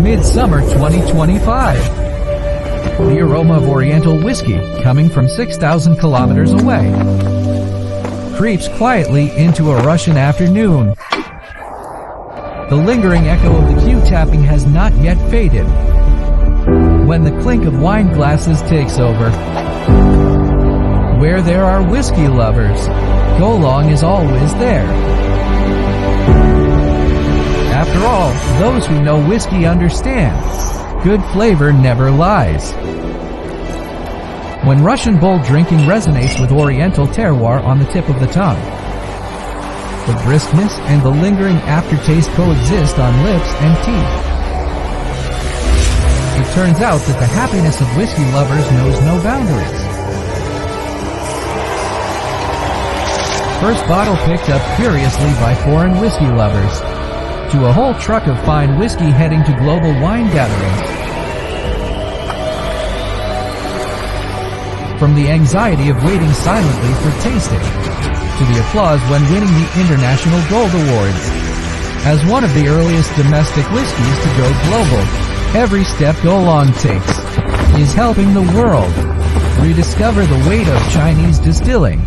Midsummer 2025. The aroma of Oriental whiskey, coming from 6,000 kilometers away, creeps quietly into a Russian afternoon. The lingering echo of the cue tapping has not yet faded. When the clink of wine glasses takes over. Where there are whiskey lovers, Goalong is always there. After all, those who know whiskey understand. Good flavor never lies. When Russian bold drinking resonates with Oriental terroir on the tip of the tongue, the briskness and the lingering aftertaste coexist on lips and teeth. It turns out that the happiness of whiskey lovers knows no boundaries. First bottle picked up curiously by foreign whiskey lovers, to a whole truck of fine whiskey heading to global wine gatherings. From the anxiety of waiting silently for tasting, to the applause when winning the International Gold Awards. As one of the earliest domestic whiskeys to go global, every step Goalong takes is helping the world rediscover the weight of Chinese distilling.